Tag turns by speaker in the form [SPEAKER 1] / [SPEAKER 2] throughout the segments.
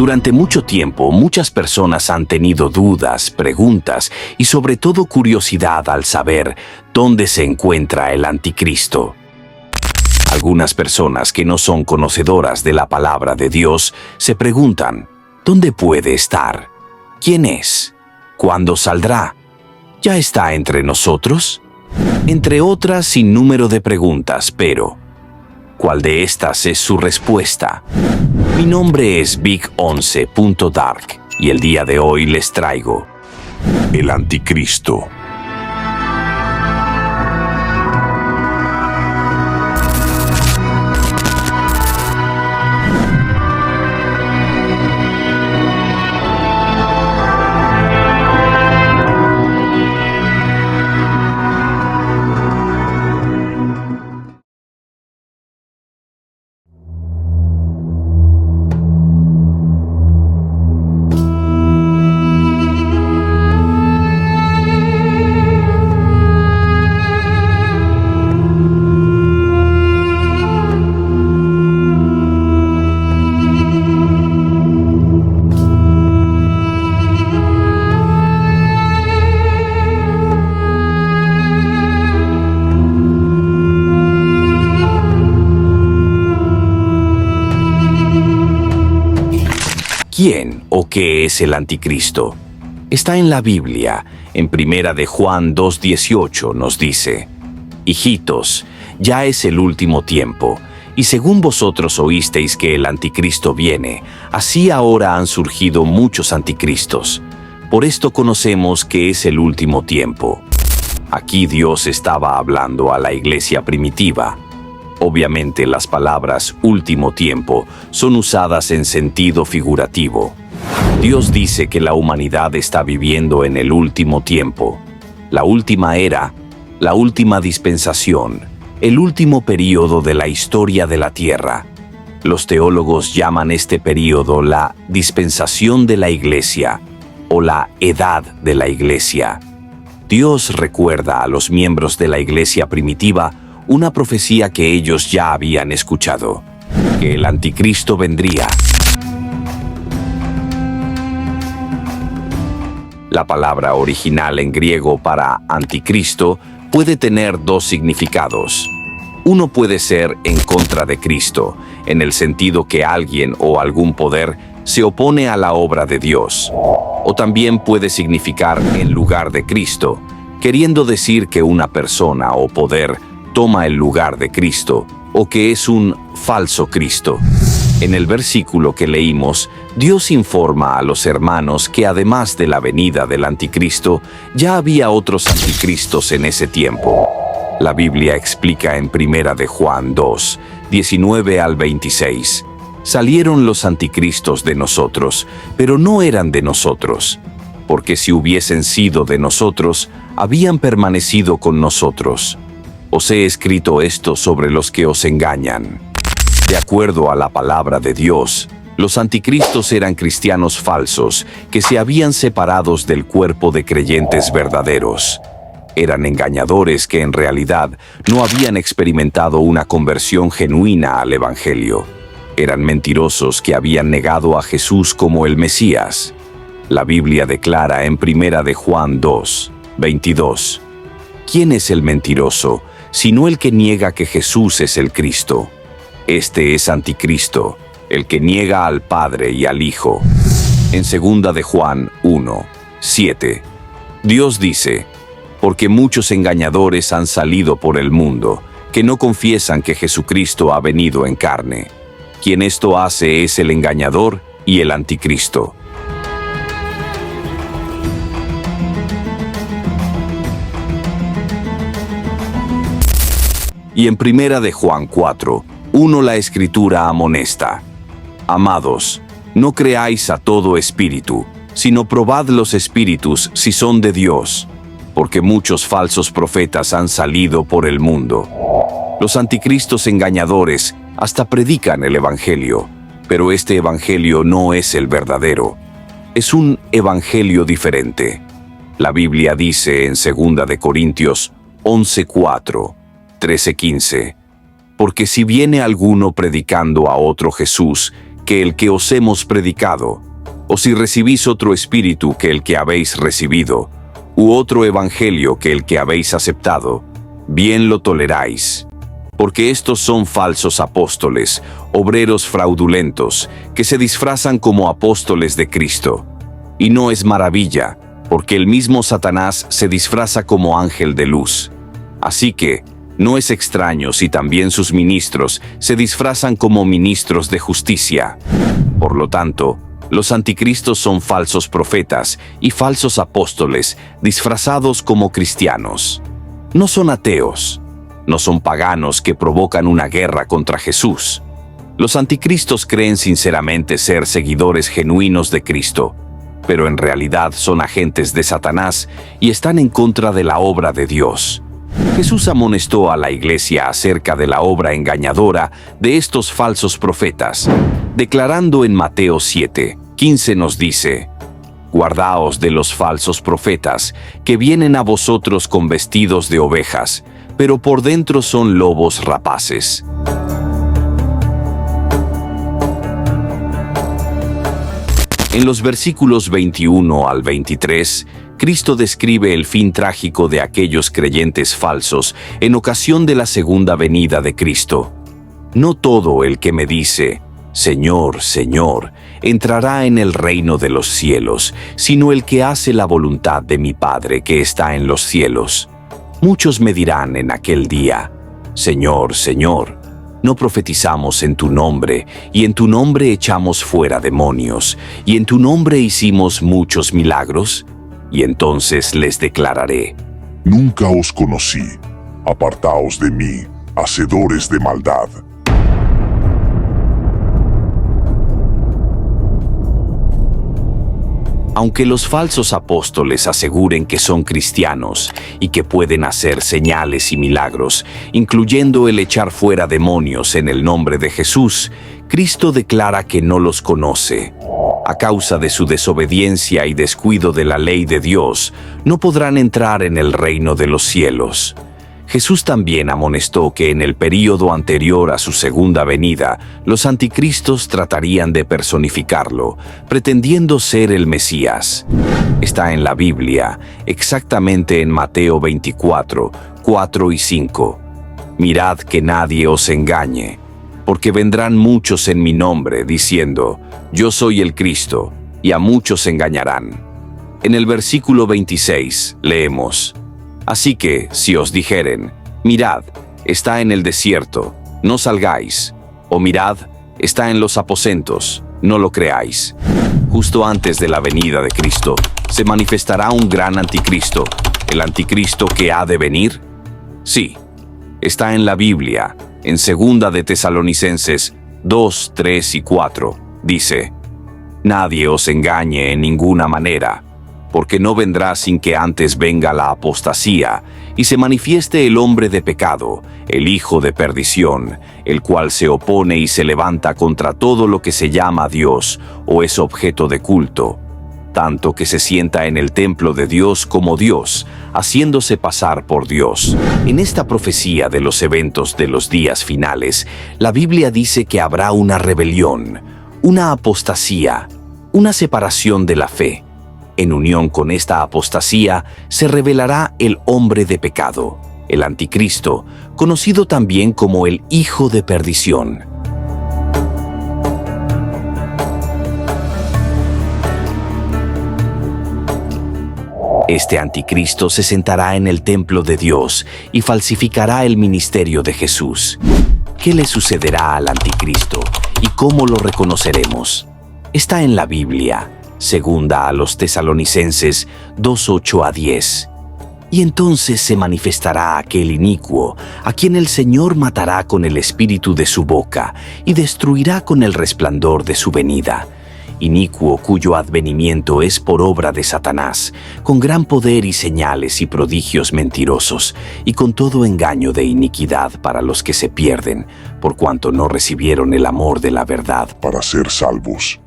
[SPEAKER 1] Durante mucho tiempo, muchas personas han tenido dudas, preguntas y sobre todo curiosidad al saber dónde se encuentra el anticristo. Algunas personas que no son conocedoras de la palabra de Dios se preguntan, ¿dónde puede estar? ¿Quién es? ¿Cuándo saldrá? ¿Ya está entre nosotros? Entre otras sin número de preguntas, pero ¿cuál de estas es su respuesta? Mi nombre es Big11.Dark y el día de hoy les traigo el anticristo. ¿Quién o qué es el anticristo? Está en la Biblia. En Primera de Juan 2:18 nos dice: Hijitos, ya es el último tiempo, y según vosotros oísteis que el anticristo viene, así ahora han surgido muchos anticristos. Por esto conocemos que es el último tiempo. Aquí Dios estaba hablando a la iglesia primitiva. Obviamente las palabras último tiempo son usadas en sentido figurativo. Dios dice que la humanidad está viviendo en el último tiempo, la última era, la última dispensación, el último período de la historia de la Tierra. Los teólogos llaman este período la dispensación de la Iglesia o la edad de la Iglesia. Dios recuerda a los miembros de la Iglesia primitiva una profecía que ellos ya habían escuchado, que el anticristo vendría. La palabra original en griego para anticristo puede tener dos significados. Uno puede ser en contra de Cristo, en el sentido que alguien o algún poder se opone a la obra de Dios. O también puede significar en lugar de Cristo, queriendo decir que una persona o poder toma el lugar de Cristo, o que es un falso Cristo. En el versículo que leímos, Dios informa a los hermanos que además de la venida del anticristo, ya había otros anticristos en ese tiempo. La Biblia explica en Primera de Juan 2, 19 al 26, salieron los anticristos de nosotros, pero no eran de nosotros, porque si hubiesen sido de nosotros, habían permanecido con nosotros. Os he escrito esto sobre los que os engañan. De acuerdo a la palabra de Dios, los anticristos eran cristianos falsos que se habían separado del cuerpo de creyentes verdaderos. Eran engañadores que en realidad no habían experimentado una conversión genuina al Evangelio. Eran mentirosos que habían negado a Jesús como el Mesías. La Biblia declara en Primera de Juan 2, 22, ¿quién es el mentiroso, sino el que niega que Jesús es el Cristo? Este es anticristo, el que niega al Padre y al Hijo. En Segunda de Juan 1, 7, Dios dice: porque muchos engañadores han salido por el mundo, que no confiesan que Jesucristo ha venido en carne. Quien esto hace es el engañador y el anticristo. Y en Primera de Juan 4, 1 la Escritura amonesta: Amados, no creáis a todo espíritu, sino probad los espíritus si son de Dios, porque muchos falsos profetas han salido por el mundo. Los anticristos engañadores hasta predican el Evangelio, pero este Evangelio no es el verdadero. Es un evangelio diferente. La Biblia dice en 2 de Corintios 11:4, 13:15, porque si viene alguno predicando a otro Jesús, que el que os hemos predicado, o si recibís otro espíritu que el que habéis recibido, u otro evangelio que el que habéis aceptado, bien lo toleráis. Porque estos son falsos apóstoles, obreros fraudulentos, que se disfrazan como apóstoles de Cristo. Y no es maravilla, porque el mismo Satanás se disfraza como ángel de luz. Así que, no es extraño si también sus ministros se disfrazan como ministros de justicia. Por lo tanto, los anticristos son falsos profetas y falsos apóstoles disfrazados como cristianos. No son ateos, no son paganos que provocan una guerra contra Jesús. Los anticristos creen sinceramente ser seguidores genuinos de Cristo, pero en realidad son agentes de Satanás y están en contra de la obra de Dios. Jesús amonestó a la iglesia acerca de la obra engañadora de estos falsos profetas, declarando en Mateo 7:15 nos dice: «Guardaos de los falsos profetas, que vienen a vosotros con vestidos de ovejas, pero por dentro son lobos rapaces». En los versículos 21 al 23, Cristo describe el fin trágico de aquellos creyentes falsos en ocasión de la segunda venida de Cristo. No todo el que me dice, Señor, Señor, entrará en el reino de los cielos, sino el que hace la voluntad de mi Padre que está en los cielos. Muchos me dirán en aquel día, Señor, Señor, ¿no profetizamos en tu nombre, y en tu nombre echamos fuera demonios, y en tu nombre hicimos muchos milagros? Y entonces les declararé:
[SPEAKER 2] Nunca os conocí. Apartaos de mí, hacedores de maldad.
[SPEAKER 1] Aunque los falsos apóstoles aseguren que son cristianos y que pueden hacer señales y milagros, incluyendo el echar fuera demonios en el nombre de Jesús, Cristo declara que no los conoce. A causa de su desobediencia y descuido de la ley de Dios, no podrán entrar en el reino de los cielos. Jesús también amonestó que en el período anterior a su segunda venida, los anticristos tratarían de personificarlo, pretendiendo ser el Mesías. Está en la Biblia, exactamente en Mateo 24, 4 y 5. Mirad que nadie os engañe, porque vendrán muchos en mi nombre, diciendo, yo soy el Cristo, y a muchos engañarán. En el versículo 26 leemos, así que, si os dijeren, mirad, está en el desierto, no salgáis, o mirad, está en los aposentos, no lo creáis. Justo antes de la venida de Cristo, se manifestará un gran anticristo, el anticristo que ha de venir. Sí, está en la Biblia, en 2 de Tesalonicenses 2, 3 y 4, dice, nadie os engañe en ninguna manera, porque no vendrá sin que antes venga la apostasía, y se manifieste el hombre de pecado, el hijo de perdición, el cual se opone y se levanta contra todo lo que se llama Dios o es objeto de culto, tanto que se sienta en el templo de Dios como Dios, haciéndose pasar por Dios. En esta profecía de los eventos de los días finales, la Biblia dice que habrá una rebelión, una apostasía, una separación de la fe. En unión con esta apostasía se revelará el hombre de pecado, el anticristo, conocido también como el hijo de perdición. Este anticristo se sentará en el templo de Dios y falsificará el ministerio de Jesús. ¿Qué le sucederá al anticristo y cómo lo reconoceremos? Está en la Biblia. 2 a los Tesalonicenses 2:8 a 10. Y entonces se manifestará aquel inicuo, a quien el Señor matará con el espíritu de su boca y destruirá con el resplandor de su venida. Inicuo cuyo advenimiento es por obra de Satanás, con gran poder y señales y prodigios mentirosos, y con todo engaño de iniquidad para los que se pierden, por cuanto no recibieron el amor de la verdad
[SPEAKER 2] para ser salvos.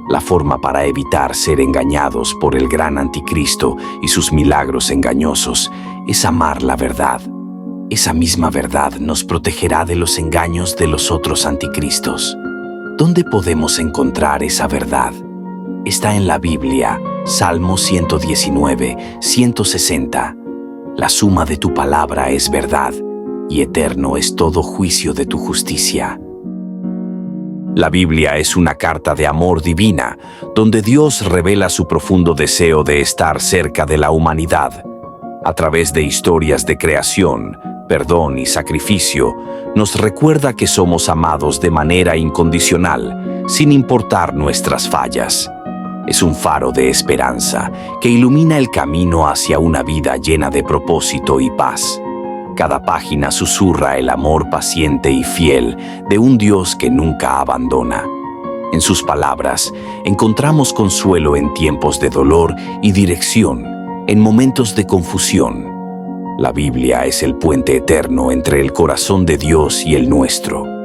[SPEAKER 1] La forma para evitar ser engañados por el gran anticristo y sus milagros engañosos es amar la verdad. Esa misma verdad nos protegerá de los engaños de los otros anticristos. ¿Dónde podemos encontrar esa verdad? Está en la Biblia, Salmo 119, 160. La suma de tu palabra es verdad, y eterno es todo juicio de tu justicia. La Biblia es una carta de amor divina, donde Dios revela su profundo deseo de estar cerca de la humanidad. A través de historias de creación, perdón y sacrificio, nos recuerda que somos amados de manera incondicional, sin importar nuestras fallas. Es un faro de esperanza que ilumina el camino hacia una vida llena de propósito y paz. Cada página susurra el amor paciente y fiel de un Dios que nunca abandona. En sus palabras, encontramos consuelo en tiempos de dolor y dirección, en momentos de confusión. La Biblia es el puente eterno entre el corazón de Dios y el nuestro.